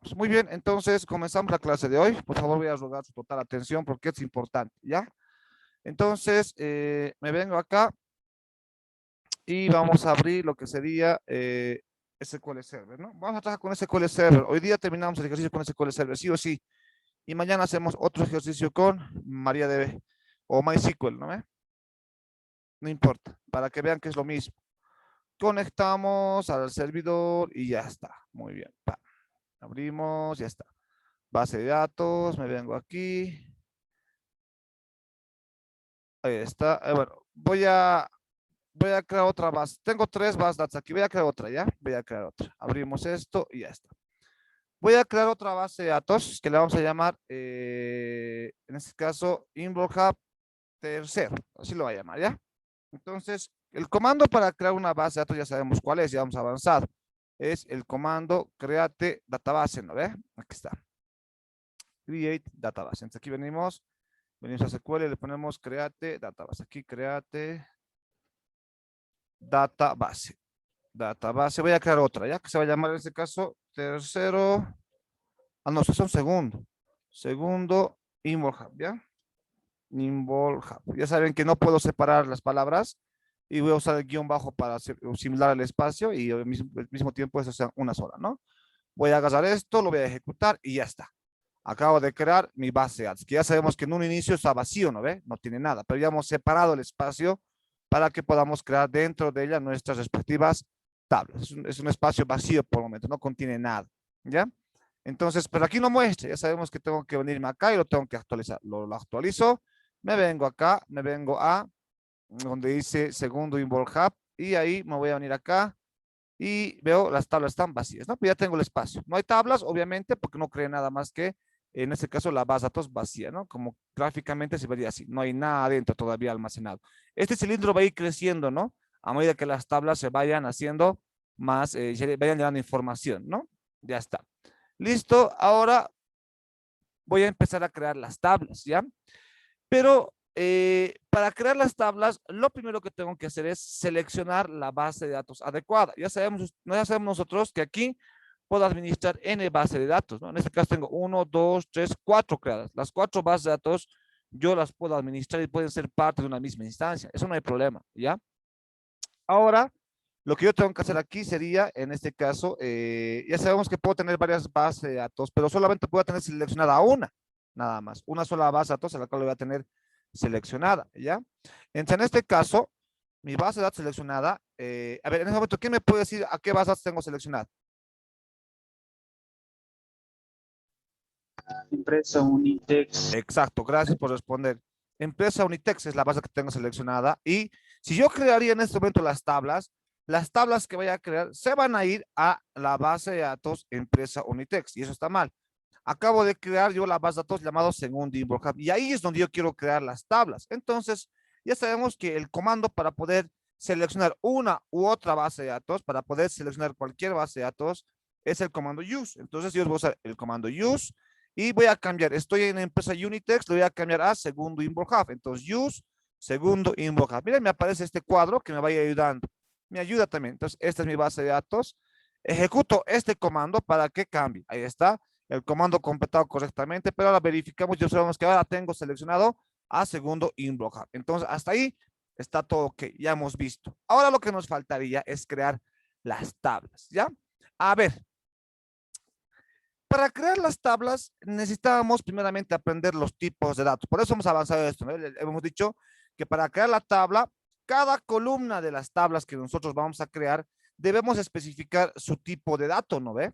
Pues muy bien, entonces comenzamos la clase de hoy. Por favor, voy a rogar su total atención porque es importante, ¿ya? Entonces, me vengo acá y vamos a abrir lo que sería SQL Server, ¿no? Vamos a trabajar con SQL Server. Hoy día terminamos el ejercicio con SQL Server, sí o sí. Y mañana hacemos otro ejercicio con MariaDB o MySQL, ¿no ve? No importa, para que vean que es lo mismo. Conectamos al servidor y ya está. Muy bien. Pa. Abrimos, ya está. Base de datos, me vengo aquí. Ahí está. Bueno, voy a crear otra base. Tengo tres bases de datos aquí. Voy a crear otra, ¿ya? Voy a crear otra. Abrimos esto y ya está. Voy a crear otra base de datos que le vamos a llamar, en este caso, InvoHub tercero. Así lo voy a llamar, ¿ya? Entonces, el comando para crear una base de datos ya sabemos cuál es, ya vamos a avanzar. Es el comando create database, ¿no ve? Aquí está. Create database. Entonces aquí venimos a SQL y le ponemos create database. Aquí create database. Database. Voy a crear otra, ¿ya? Que se va a llamar en este caso tercero. Ah, no, eso es un segundo. Segundo, InvolHub, ¿ya? InvolHub. Ya saben que no puedo separar las palabras y voy a usar el guión bajo para similar al espacio y al mismo tiempo eso sea una sola, ¿no? Voy a agarrar esto, lo voy a ejecutar y ya está. Acabo de crear mi base de datos, que ya sabemos que en un inicio está vacío, ¿no ve? No tiene nada, pero ya hemos separado el espacio para que podamos crear dentro de ella nuestras respectivas tablas. Es un espacio vacío por el momento, no contiene nada, ¿ya? Entonces, pero aquí no muestra, ya sabemos que tengo que venirme acá y lo tengo que actualizar. Lo actualizo, me vengo acá, me vengo a donde dice segundo InvolHub y ahí me voy a venir acá y veo las tablas están vacías, ¿no? Pues ya tengo el espacio. No hay tablas, obviamente, porque no cree nada más que, en este caso, la base de datos vacía, ¿no? Como gráficamente se vería así. No hay nada adentro todavía almacenado. Este cilindro va a ir creciendo, ¿no? A medida que las tablas se vayan haciendo más, se vayan llenando información, ¿no? Ya está. Listo. Ahora voy a empezar a crear las tablas, ¿ya? Pero para crear las tablas, lo primero que tengo que hacer es seleccionar la base de datos adecuada. Ya sabemos nosotros que aquí puedo administrar N base de datos, ¿no? En este caso tengo 1, 2, 3, 4 creadas. Las 4 bases de datos yo las puedo administrar y pueden ser parte de una misma instancia. Eso no hay problema, ¿ya? Ahora, lo que yo tengo que hacer aquí sería, en este caso, ya sabemos que puedo tener varias bases de datos, pero solamente puedo tener seleccionada una, nada más. Una sola base de datos a la cual voy a tener seleccionada, ¿ya? Entonces, en este caso, mi base de datos seleccionada, a ver, en este momento, ¿quién me puede decir a qué base de datos tengo seleccionada? Empresa Unitex. Exacto, gracias por responder. Empresa Unitex es la base que tengo seleccionada y si yo crearía en este momento las tablas que voy a crear se van a ir a la base de datos Empresa Unitex y eso está mal. Acabo de crear yo la base de datos llamado segundo InvolHub y ahí es donde yo quiero crear las tablas. Entonces, ya sabemos que el comando para poder seleccionar una u otra base de datos, para poder seleccionar cualquier base de datos, es el comando use. Entonces, yo voy a usar el comando use y voy a cambiar, estoy en empresa Unitex, lo voy a cambiar a segundo InvolHub. Entonces, use, segundo InvolHub. Miren, me aparece este cuadro que me va ayudando. Me ayuda también. Entonces, esta es mi base de datos. Ejecuto este comando para que cambie. Ahí está el comando completado correctamente, pero ahora verificamos y observamos que ahora tengo seleccionado a segundo InvolHub. Entonces, hasta ahí está todo ok, ya hemos visto. Ahora lo que nos faltaría es crear las tablas, ¿ya? A ver, para crear las tablas necesitábamos primeramente aprender los tipos de datos. Por eso hemos avanzado en esto, ¿no? Hemos dicho que para crear la tabla, cada columna de las tablas que nosotros vamos a crear, debemos especificar su tipo de dato, ¿no ve?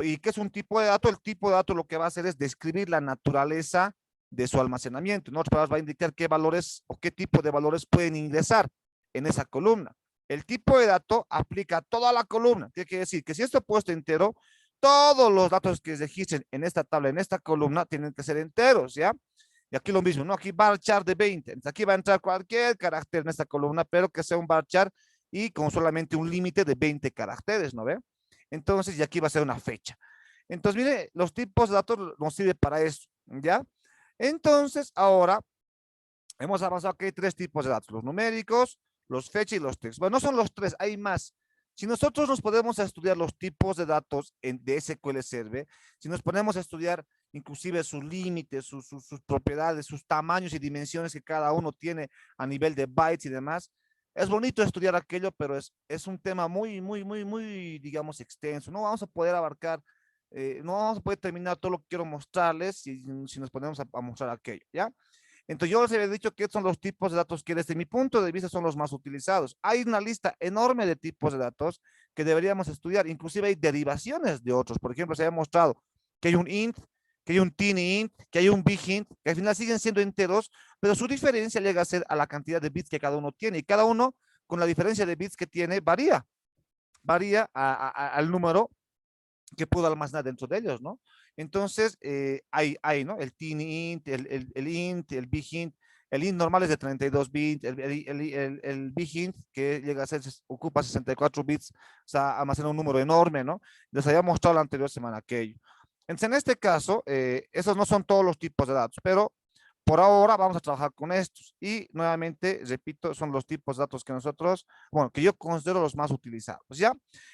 ¿Y qué es un tipo de dato? El tipo de dato lo que va a hacer es describir la naturaleza de su almacenamiento. En otras palabras, va a indicar qué valores o qué tipo de valores pueden ingresar en esa columna. El tipo de dato aplica a toda la columna. ¿Qué quiere decir? Que si esto puesto entero, todos los datos que se registren en esta tabla, en esta columna, tienen que ser enteros, ¿ya? Y aquí lo mismo, ¿no? Aquí varchar de 20. Entonces aquí va a entrar cualquier carácter en esta columna, pero que sea un varchar y con solamente un límite de 20 caracteres, ¿no ve? Entonces, y aquí va a ser una fecha. Entonces, mire, los tipos de datos nos sirven para eso, ¿ya? Entonces, ahora hemos avanzado que hay tres tipos de datos, los numéricos, los fechas y los textos. Bueno, no son los tres, hay más. Si nosotros nos podemos estudiar los tipos de datos de SQL Server, si nos ponemos a estudiar inclusive sus límites, sus propiedades, sus tamaños y dimensiones que cada uno tiene a nivel de bytes y demás, es bonito estudiar aquello, pero es un tema muy, digamos, extenso. No vamos a poder abarcar, no vamos a poder terminar todo lo que quiero mostrarles si nos ponemos a mostrar aquello, ¿ya? Entonces yo les había dicho que son los tipos de datos que desde mi punto de vista son los más utilizados. Hay una lista enorme de tipos de datos que deberíamos estudiar. Inclusive hay derivaciones de otros. Por ejemplo, se ha mostrado que hay un int, que hay un tiny int, que hay un big int, que al final siguen siendo enteros, pero su diferencia llega a ser a la cantidad de bits que cada uno tiene. Y cada uno, con la diferencia de bits que tiene, varía al número que puedo almacenar dentro de ellos, ¿no? Entonces, hay, ¿no? El tiny int, el int, el big int. El int normal es de 32 bits, el big int que llega a ser, ocupa 64 bits, o sea, almacena un número enorme, ¿no? Les había mostrado la anterior semana aquello. Entonces, en este caso, esos no son todos los tipos de datos, pero por ahora vamos a trabajar con estos. Y nuevamente, repito, son los tipos de datos que nosotros, bueno, que yo considero los más utilizados, ¿ya?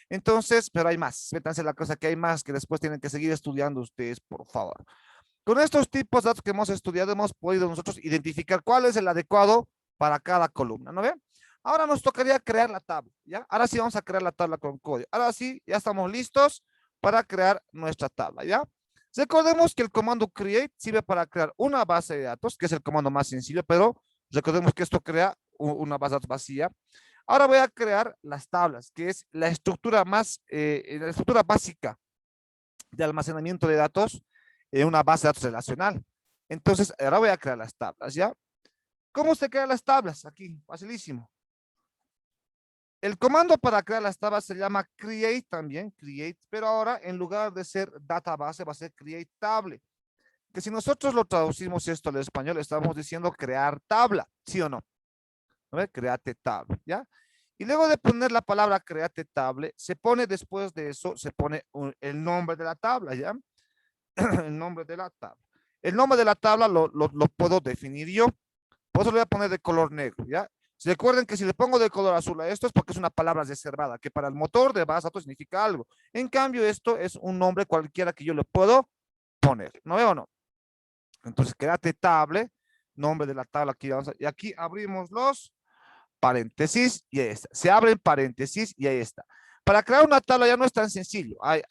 Entonces, pero hay más. Métanse la cosa que hay más que después tienen que seguir estudiando ustedes, por favor. Con estos tipos de datos que hemos estudiado, hemos podido nosotros identificar cuál es el adecuado para cada columna, ¿no ven? Ahora nos tocaría crear la tabla, ¿ya? Ahora sí vamos a crear la tabla con código. Ahora sí, ya estamos listos para crear nuestra tabla, ¿ya? Recordemos que el comando create sirve para crear una base de datos, que es el comando más sencillo, pero recordemos que esto crea una base de datos vacía. Ahora voy a crear las tablas, que es la estructura la estructura básica de almacenamiento de datos en una base de datos relacional. Entonces, ahora voy a crear las tablas, ¿ya? ¿Cómo se crean las tablas? Aquí, facilísimo. El comando para crear las tablas se llama create también, create, pero ahora en lugar de ser database va a ser create table. Que si nosotros lo traducimos esto al español, estamos diciendo crear tabla, ¿sí o no? A ver, create table, ¿ya? Y luego de poner la palabra create table, se pone después de eso, se pone el nombre de la tabla, ¿ya? El nombre de la tabla. El nombre de la tabla lo puedo definir yo. Por eso lo voy a poner de color negro, ¿ya? Recuerden que si le pongo de color azul a esto es porque es una palabra reservada, que para el motor de base de datos significa algo. En cambio, esto es un nombre cualquiera que yo le puedo poner. ¿No veo o no? Entonces, créate table, nombre de la tabla aquí. Y aquí abrimos los paréntesis y ahí está. Se abren paréntesis y ahí está. Para crear una tabla ya no es tan sencillo. Hay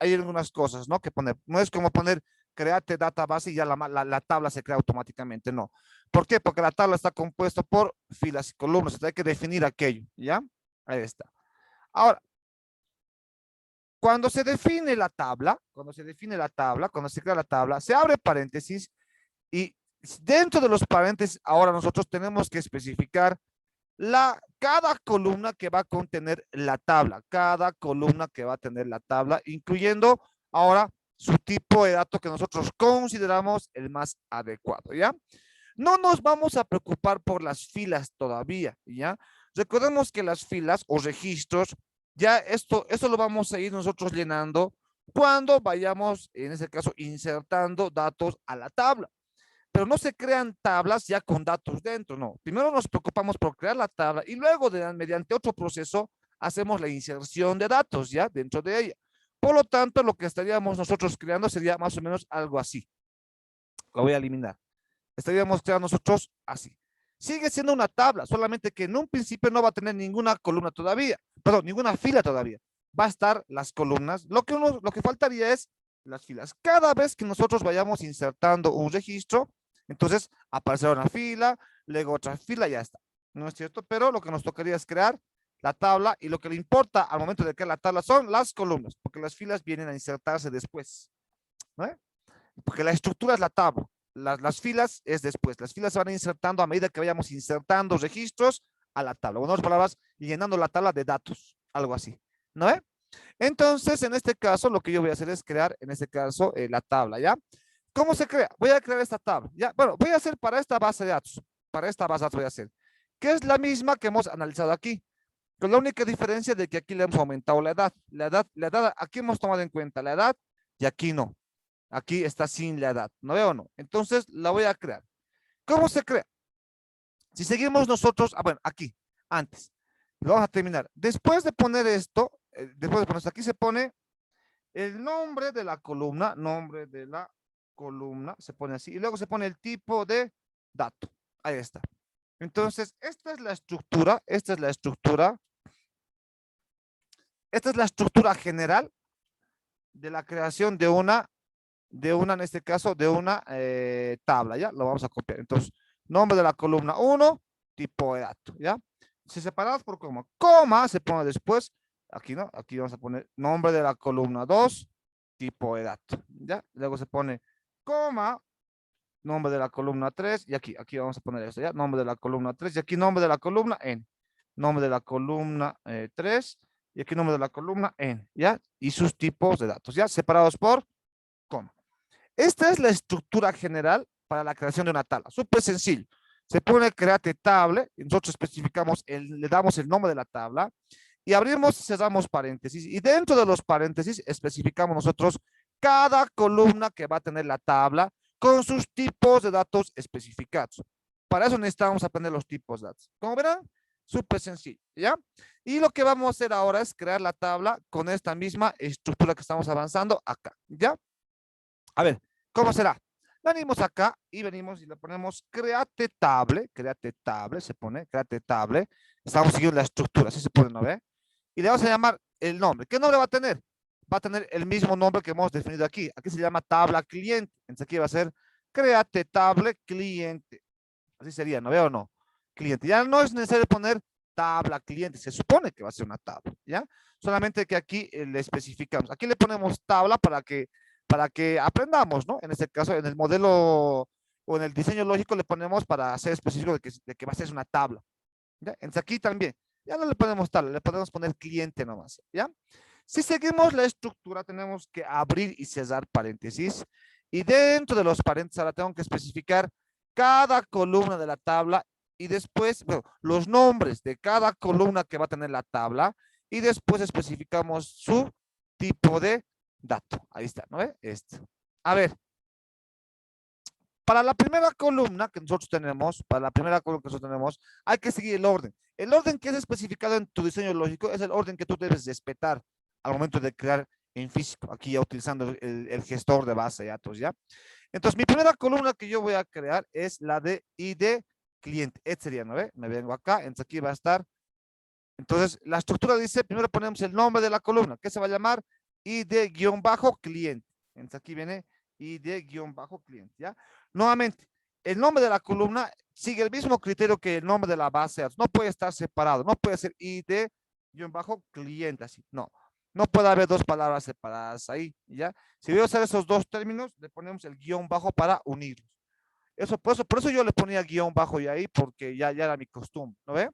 algunas cosas, ¿no? Que poner. No es como poner create database y ya la tabla se crea automáticamente. No. ¿Por qué? Porque la tabla está compuesta por filas y columnas. Entonces hay que definir aquello. ¿Ya? Ahí está. Ahora, cuando se define la tabla, cuando se crea la tabla, se abre paréntesis y dentro de los paréntesis, ahora nosotros tenemos que especificar cada columna que va a contener la tabla, cada columna que va a tener la tabla, incluyendo ahora su tipo de dato que nosotros consideramos el más adecuado, ¿ya? No nos vamos a preocupar por las filas todavía, ¿ya? Recordemos que las filas o registros, ya esto lo vamos a ir nosotros llenando cuando vayamos, en este caso, insertando datos a la tabla. Pero no se crean tablas ya con datos dentro, no. Primero nos preocupamos por crear la tabla y luego mediante otro proceso hacemos la inserción de datos ya dentro de ella. Por lo tanto, lo que estaríamos nosotros creando sería más o menos algo así. Lo voy a eliminar. Estaríamos creando nosotros así. Sigue siendo una tabla, solamente que en un principio no va a tener ninguna columna todavía, perdón, ninguna fila todavía. Va a estar las columnas. Lo que faltaría es las filas. Cada vez que nosotros vayamos insertando un registro, entonces aparecerá una fila, luego otra fila, ya está. ¿No es cierto? Pero lo que nos tocaría es crear la tabla y lo que le importa al momento de crear la tabla son las columnas, porque las filas vienen a insertarse después, ¿no? Porque la estructura es la tabla. Las filas es después. Las filas se van insertando a medida que vayamos insertando registros a la tabla. En otras palabras, llenando la tabla de datos, algo así, ¿no? Entonces, en este caso, lo que yo voy a hacer es crear, en este caso, la tabla, ¿ya? ¿Cómo se crea? Voy a crear esta tabla, ¿ya? Bueno, voy a hacer para esta base de datos. Para esta base de datos voy a hacer. Que es la misma que hemos analizado aquí. Con la única diferencia de que aquí le hemos aumentado la edad. La edad, aquí hemos tomado en cuenta la edad y aquí no. Aquí está sin la edad, ¿no veo o no? Entonces, la voy a crear. ¿Cómo se crea? Si seguimos nosotros, bueno, aquí, antes. Lo vamos a terminar. Después de poner esto, después de poner esto, aquí se pone el nombre de la columna, se pone así, y luego se pone el tipo de dato. Ahí está. Entonces, esta es la estructura general de la creación en este caso, de una tabla, ¿ya? Lo vamos a copiar. Entonces, nombre de la columna 1, tipo de dato, ¿ya? Si separados por coma, coma se pone después, aquí no, aquí vamos a poner nombre de la columna 2, tipo de dato, ¿ya? Luego se pone coma, nombre de la columna 3, y aquí vamos a poner esto, ¿ya? Nombre de la columna 3, y aquí nombre de la columna n, nombre de la columna 3, y aquí nombre de la columna n, ¿ya? Y sus tipos de datos, ¿ya? Separados por coma. Esta es la estructura general para la creación de una tabla. Súper sencillo. Se pone create table, y nosotros especificamos, le damos el nombre de la tabla, y abrimos y cerramos paréntesis, y dentro de los paréntesis especificamos nosotros cada columna que va a tener la tabla con sus tipos de datos especificados. Para eso necesitamos aprender los tipos de datos. Como verán, súper sencillo, ¿ya? Y lo que vamos a hacer ahora es crear la tabla con esta misma estructura que estamos avanzando acá, ¿ya? A ver, ¿cómo será? Venimos acá y venimos y le ponemos create table, se pone create table. Estamos siguiendo la estructura, así se pone, ¿no ve? Y le vamos a llamar el nombre. ¿Qué nombre va a tener? Va a tener el mismo nombre que hemos definido aquí. Aquí se llama tabla cliente. Entonces aquí va a ser create table cliente. Así sería, ¿no ve o no? Cliente. Ya no es necesario poner tabla cliente. Se supone que va a ser una tabla, ¿ya? Solamente que aquí le especificamos. Aquí le ponemos tabla para que aprendamos, ¿no? En este caso, en el modelo o en el diseño lógico le ponemos para ser específico de que va a ser una tabla, ¿ya? Entonces aquí también, ya no le ponemos tabla, le podemos poner cliente nomás, ¿ya? Si seguimos la estructura, tenemos que abrir y cerrar paréntesis, y dentro de los paréntesis ahora tengo que especificar cada columna de la tabla, y después, bueno, los nombres de cada columna que va a tener la tabla, y después especificamos su tipo de dato. Ahí está, ¿no ve? A ver, para la primera columna que nosotros tenemos, hay que seguir el orden. El orden que es especificado en tu diseño lógico es el orden que tú debes respetar al momento de crear en físico, aquí ya utilizando el gestor de base de datos, ¿ya? Entonces, mi primera columna que yo voy a crear es la de ID cliente. Este sería, ¿no ve? Me vengo acá, entonces aquí va a estar. Entonces, la estructura dice, primero ponemos el nombre de la columna, que se va a llamar ID-cliente. Entonces, aquí viene ID-cliente, ¿ya? Nuevamente, el nombre de la columna sigue el mismo criterio que el nombre de la base de datos. No puede estar separado, no puede ser ID-cliente, así, no. No puede haber dos palabras separadas ahí, ¿ya? Si voy a usar esos dos términos, le ponemos el guión bajo para unirlos. Por eso yo le ponía guión bajo y ahí, porque ya era mi costumbre, ¿no ve?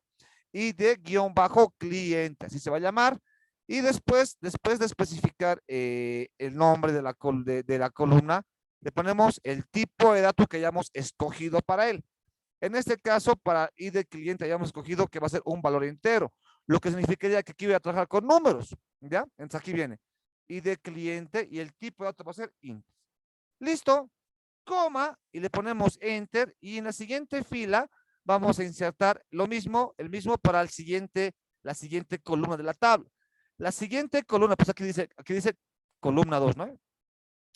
Y de guión bajo cliente, así se va a llamar. Y después de especificar el nombre de la columna, le ponemos el tipo de dato que hayamos escogido para él. En este caso, para ID cliente hayamos escogido que va a ser un valor entero, lo que significaría que aquí voy a trabajar con números, ¿ya? Entonces aquí viene ID cliente y el tipo de dato va a ser int. Listo, coma, y le ponemos enter, y en la siguiente fila vamos a insertar lo mismo, el mismo para la siguiente columna de la tabla. La siguiente columna, pues aquí dice columna 2, ¿no?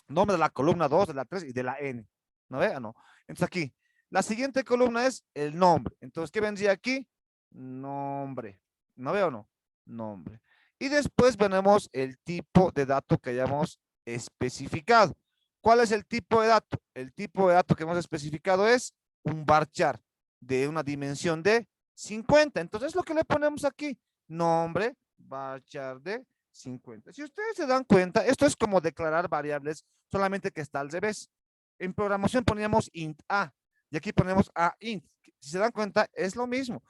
Nombre de la columna 2, de la 3 y de la n, ¿no ve? No. Entonces aquí, la siguiente columna es el nombre. Entonces, ¿qué vendría aquí? Nombre. ¿No veo o no? Nombre. Y después tenemos el tipo de dato que hayamos especificado. ¿Cuál es el tipo de dato? El tipo de dato que hemos especificado es un varchar de una dimensión de 50. Entonces, lo que le ponemos aquí, nombre, varchar de 50. Si ustedes se dan cuenta, esto es como declarar variables, solamente que está al revés. En programación poníamos int a, y aquí ponemos a int. Si se dan cuenta, es lo mismo.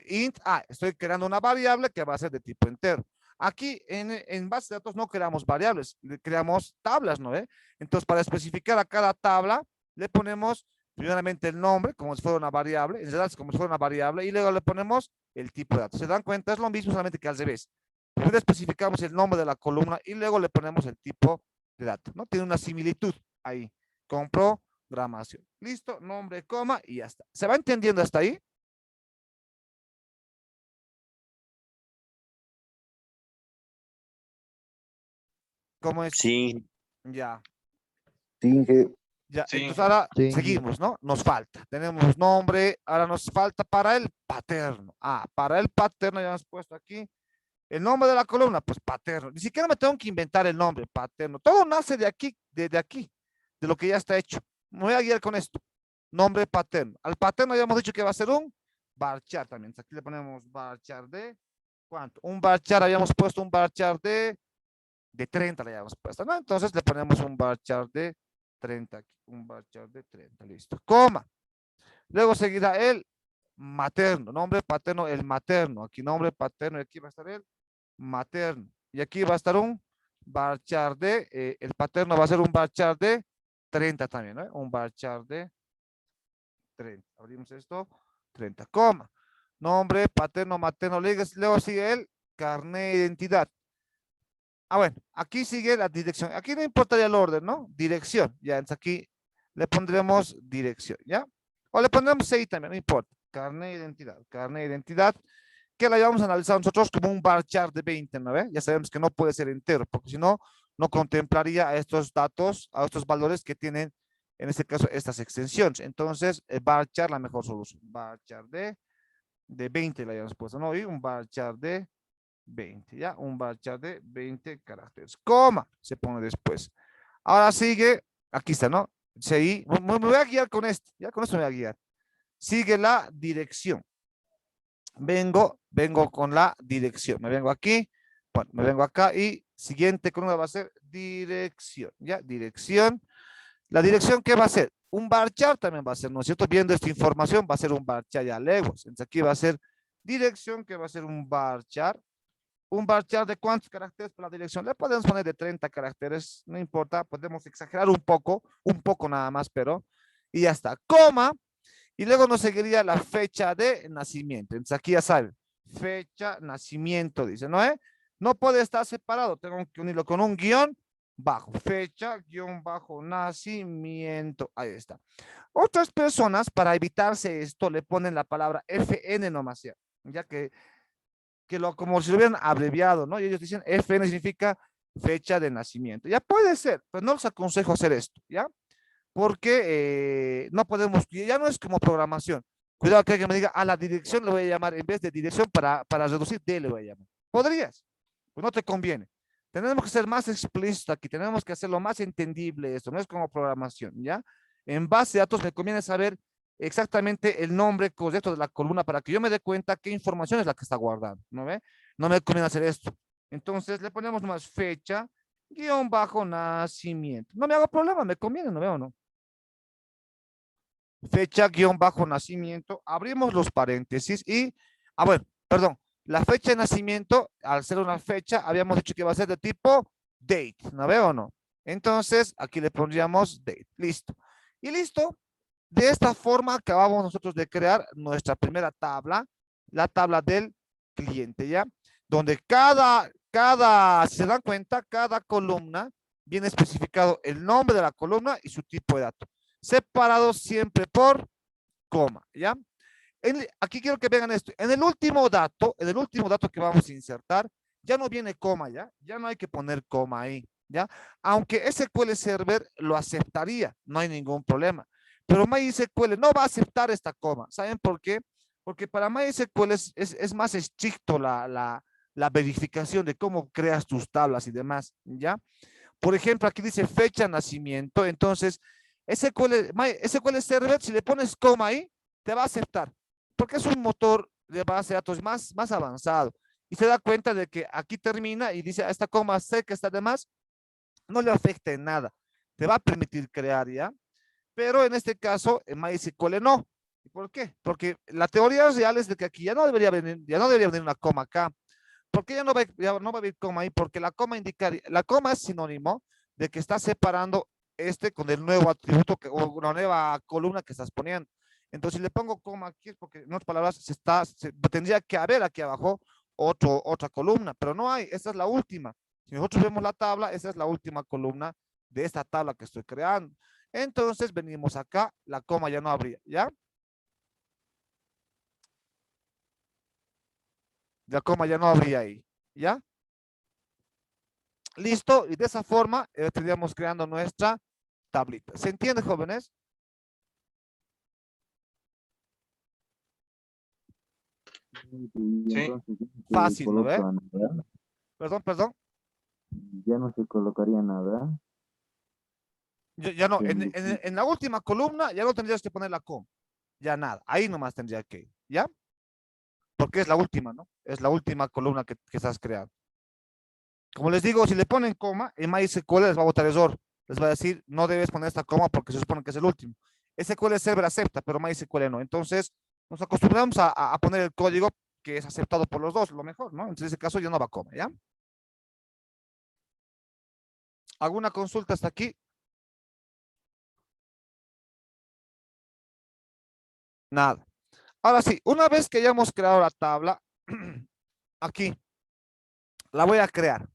Int a, estoy creando una variable que va a ser de tipo entero. Aquí en base de datos no creamos variables, creamos tablas, ¿no? Entonces, para especificar a cada tabla, le ponemos primeramente el nombre, como si fuera una variable, en realidad es como si fuera una variable, y luego le ponemos el tipo de datos. ¿Se dan cuenta? Es lo mismo, solamente que al revés. Primero especificamos el nombre de la columna y luego le ponemos el tipo de datos, ¿no? Tiene una similitud ahí, con programación. Listo, nombre, coma y ya está. ¿Se va entendiendo hasta ahí? ¿Cómo es? Sí. Ya. Cinge. Ya, Sí. entonces ahora Sí. seguimos, ¿no? Nos falta. Tenemos nombre, ahora nos falta para el paterno. Ah, para el paterno ya hemos puesto aquí el nombre de la columna, pues paterno. Ni siquiera me tengo que inventar el nombre, paterno. Todo nace de aquí, de lo que ya está hecho. Me voy a guiar con esto. Nombre paterno. Al paterno ya hemos dicho que va a ser un varchar también. Aquí le ponemos varchar de, ¿cuánto? Un varchar, habíamos puesto un varchar de 30 le habíamos puesto, ¿no? Entonces le ponemos un varchar de 30 aquí, un varchar de 30, listo. Coma. Luego seguirá el materno, nombre paterno, el materno. Aquí nombre paterno y aquí va a estar el materno. Y aquí va a estar un varchar de, el paterno va a ser un varchar de 30 también, ¿no? Un varchar de 30. Abrimos esto, 30, coma. Nombre paterno, materno, luego sigue el carnet de identidad. Ah, bueno, aquí sigue la dirección. Aquí no importaría el orden, ¿no? Dirección. Ya, entonces aquí le pondremos dirección, ¿ya? O le pondremos ahí también, no importa. Carnet de identidad. Carnet de identidad, que la llevamos a analizar nosotros como un varchar de 20, ¿no ve? Ya sabemos que no puede ser entero, porque si no, no contemplaría a estos datos, a estos valores que tienen, en este caso, estas extensiones. Entonces, varchar la mejor solución. Varchar de 20 la habíamos puesto, ¿no? Y un varchar de 20, ¿ya? Un varchar de 20 caracteres. Coma, se pone después. Ahora sigue, aquí está, ¿no? Seguí, me voy a guiar con esto, ya con esto me voy a guiar. Sigue la dirección. Vengo con la dirección. Me vengo aquí, bueno, me vengo acá y siguiente columna va a ser dirección, ¿ya? Dirección. La dirección, ¿qué va a ser? Un varchar también va a ser, ¿no es cierto? Viendo esta información va a ser un varchar ya leguas. Entonces aquí va a ser dirección, que va a ser un varchar. Un varchar de cuántos caracteres para la dirección. Le podemos poner de 30 caracteres, no importa, podemos exagerar un poco nada más, pero, y ya está. Coma, y luego nos seguiría la fecha de nacimiento. Entonces aquí ya saben, fecha, nacimiento, dice, ¿no? No puede estar separado, tengo que unirlo con un guión bajo, fecha, guión bajo, nacimiento, ahí está. Otras personas, para evitarse esto, le ponen la palabra FN nomás, ya que lo como si lo hubieran abreviado, ¿no? Y ellos dicen FN significa fecha de nacimiento. Ya puede ser, pero no les aconsejo hacer esto, ¿ya? Porque no podemos, ya no es como programación. Cuidado que alguien me diga, a la dirección le voy a llamar, en vez de dirección para reducir, D le voy a llamar. Podrías, pues no te conviene. Tenemos que ser más explícito aquí, tenemos que hacerlo más entendible esto, no es como programación, ¿ya? En base a datos me conviene saber exactamente el nombre correcto de la columna para que yo me dé cuenta qué información es la que está guardando, ¿no ve? No me conviene hacer esto. Entonces le ponemos más fecha, guión bajo nacimiento. No me hago problema, me conviene, ¿no veo, no? Fecha, guión bajo nacimiento, abrimos los paréntesis y, bueno, perdón, la fecha de nacimiento, al ser una fecha, habíamos dicho que va a ser de tipo date, ¿no veo o no? Entonces, aquí le pondríamos date, listo. Y listo, de esta forma acabamos nosotros de crear nuestra primera tabla, la tabla del cliente, ¿ya? Donde si se dan cuenta, cada columna viene especificado el nombre de la columna y su tipo de dato, separados siempre por coma, ¿ya? Aquí quiero que vean esto. En el último dato que vamos a insertar, ya no viene coma, ¿ya? Ya no hay que poner coma ahí, ¿ya? Aunque SQL Server lo aceptaría, no hay ningún problema. Pero MySQL no va a aceptar esta coma. ¿Saben por qué? Porque para MySQL es más estricto la verificación de cómo creas tus tablas y demás, ¿ya? Por ejemplo, aquí dice fecha de nacimiento, entonces SQL Server, si le pones coma ahí, te va a aceptar, porque es un motor de base de datos más avanzado. Y se da cuenta de que aquí termina y dice, esta coma sé que está de más, no le afecta en nada. Te va a permitir crear, ¿ya? Pero en este caso, en MySQL no. ¿Y por qué? Porque la teoría real es de que aquí ya no debería venir una coma acá. ¿Por qué ya no va a haber coma ahí? Porque la coma indicaría, la coma es sinónimo de que estás separando este con el nuevo atributo o una nueva columna que estás poniendo. Entonces, si le pongo coma aquí es porque en otras palabras tendría que haber aquí abajo otra columna, pero no hay, esta es la última. Si nosotros vemos la tabla, esta es la última columna de esta tabla que estoy creando. Entonces, venimos acá, la coma ya no habría, ¿ya? La coma ya no habría ahí, ¿ya? Listo, y de esa forma estaríamos creando nuestra tablita. ¿Se entiende, jóvenes? Y Sí. entonces ya no se Fácil, ¿no ve? coloca nada. Perdón, perdón. Ya no se colocaría nada. Ya no, En- en la última columna ya no tendrías que poner la coma. Ya nada, ahí nomás tendría que ir, ¿ya? Porque es la última, ¿no? Es la última columna que estás creando. Como les digo, si le ponen coma, en MySQL les va a botar error. Les va a decir, no debes poner esta coma porque se supone que es el último. SQL Server acepta, pero MySQL no. Entonces, nos acostumbramos a poner el código que es aceptado por los dos, lo mejor, ¿no? Entonces, en ese caso ya no va a coma, ¿ya? ¿Alguna consulta hasta aquí? Nada. Ahora sí, una vez que ya hemos creado la tabla, aquí, la voy a crear.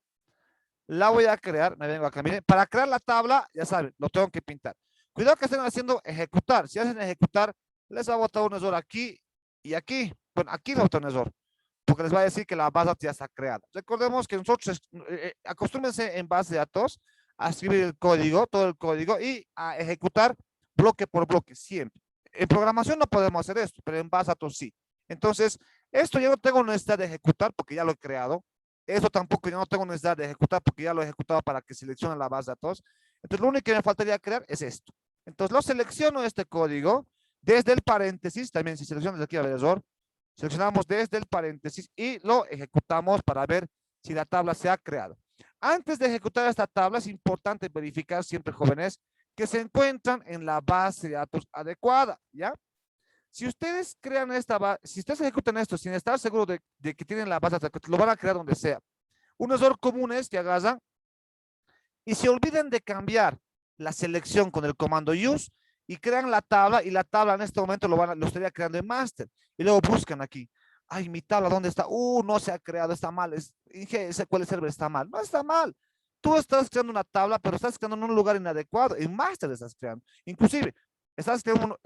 La voy a crear, me vengo acá, miren, para crear la tabla, ya saben, lo tengo que pintar. Cuidado que estén haciendo ejecutar. Si hacen ejecutar, les va a botar un error aquí y aquí. Bueno, aquí les va a botar un error, porque les va a decir que la base de datos ya está creada. Recordemos que nosotros, acostúmbrense en base de datos a escribir el código, todo el código, y a ejecutar bloque por bloque, siempre. En programación no podemos hacer esto, pero en base de datos sí. Entonces, esto yo no tengo necesidad de ejecutar porque ya lo he creado. Eso tampoco yo no tengo necesidad de ejecutar porque ya lo he ejecutado para que seleccione la base de datos. Entonces, lo único que me faltaría crear es esto. Entonces, lo selecciono este código desde el paréntesis. También si selecciono desde aquí a ver error, seleccionamos desde el paréntesis y lo ejecutamos para ver si la tabla se ha creado. Antes de ejecutar esta tabla es importante verificar siempre, jóvenes, que se encuentran en la base de datos adecuada, ¿ya? Si ustedes crean si ustedes ejecutan esto sin estar seguros de que tienen la base de datos, lo van a crear donde sea. Un error común es que agarran y se olviden de cambiar la selección con el comando use y crean la tabla y la tabla en este momento lo estaría creando en master y luego buscan aquí. Ay, mi tabla, ¿dónde está? No se ha creado, está mal. SQL Server está mal. No está mal. Tú estás creando una tabla, pero estás creando en un lugar inadecuado. En master estás creando. Inclusive,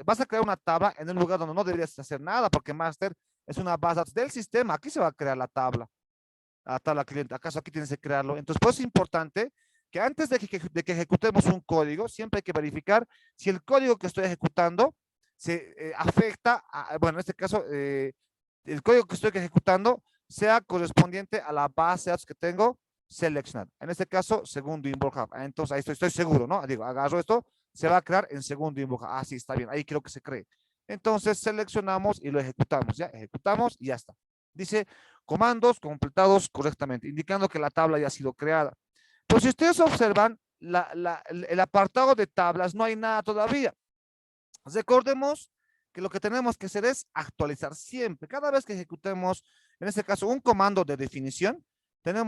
vas a crear una tabla en un lugar donde no deberías hacer nada, porque master es una base del sistema. Aquí se va a crear la tabla cliente. ¿Acaso aquí tienes que crearlo? Entonces, pues es importante que antes de que ejecutemos un código, siempre hay que verificar si el código que estoy ejecutando se afecta, bueno, en este caso, el código que estoy ejecutando sea correspondiente a la base de datos que tengo seleccionada. En este caso, segundo invoke hub. Entonces, ahí estoy seguro, ¿no? Digo, agarro esto, se va a crear en segundo invoke hub. Ah, sí, está bien, ahí quiero que se cree. Entonces, seleccionamos y lo ejecutamos, ¿ya? Ejecutamos y ya está. Dice, comandos completados correctamente, indicando que la tabla ya ha sido creada. Pues si ustedes observan, el apartado de tablas no hay nada todavía. Recordemos que lo que tenemos que hacer es actualizar siempre. Cada vez que ejecutemos, en este caso, un comando de definición,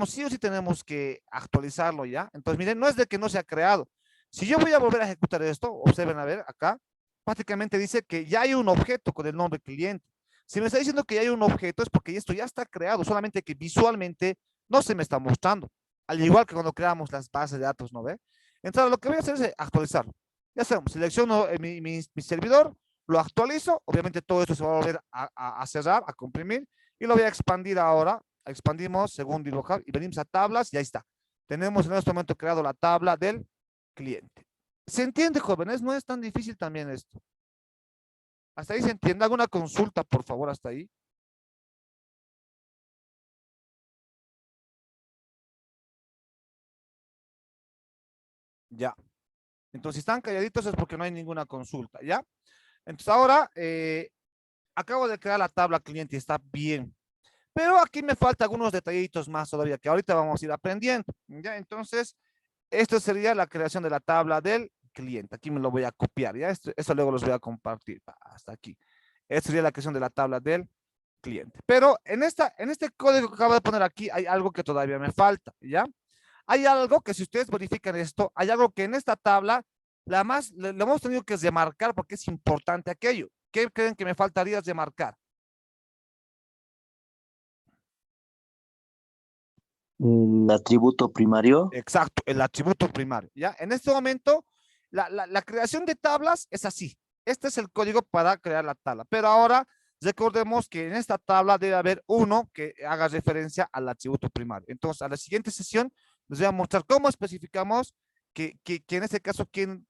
sí o sí tenemos que actualizarlo ya. Entonces, miren, no es de que no se ha creado. Si yo voy a volver a ejecutar esto, observen a ver acá, prácticamente dice que ya hay un objeto con el nombre cliente. Si me está diciendo que ya hay un objeto es porque esto ya está creado, solamente que visualmente no se me está mostrando. Al igual que cuando creamos las bases de datos, ¿no ve? Entonces, lo que voy a hacer es actualizarlo. Ya sabemos, selecciono mi servidor, lo actualizo, obviamente todo esto se va a volver a cerrar, a comprimir, y lo voy a expandir ahora, expandimos segundo y venimos a tablas, y ahí está. Tenemos en este momento creado la tabla del cliente. ¿Se entiende, jóvenes? No es tan difícil también esto. ¿Hasta ahí se entiende? ¿Alguna consulta, por favor, hasta ahí? Ya. Entonces, si están calladitos es porque no hay ninguna consulta, ¿ya? Entonces, ahora acabo de crear la tabla cliente y está bien. Pero aquí me faltan algunos detallitos más todavía que ahorita vamos a ir aprendiendo, ¿ya? Entonces, esto sería la creación de la tabla del cliente. Aquí me lo voy a copiar, ¿ya? Esto luego los voy a compartir hasta aquí. Esta sería la creación de la tabla del cliente. Pero en este código que acabo de poner aquí hay algo que todavía me falta, ¿ya? Hay algo que si ustedes verifican esto, hay algo que en esta tabla le hemos tenido que remarcar porque es importante aquello. ¿Qué creen que me faltaría remarcar? El atributo primario. Exacto, el atributo primario, ¿ya? En este momento, la creación de tablas es así. Este es el código para crear la tabla. Pero ahora, recordemos que en esta tabla debe haber uno que haga referencia al atributo primario. Entonces, a la siguiente sesión, Les voy a mostrar cómo especificamos que en este caso, ¿quién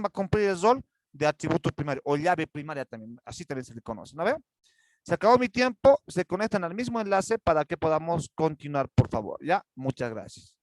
va a cumplir el rol de atributo primario o llave primaria también? Así también se le conoce, ¿no ve? Se acabó mi tiempo, se conectan al mismo enlace para que podamos continuar, por favor, ¿ya? Muchas gracias.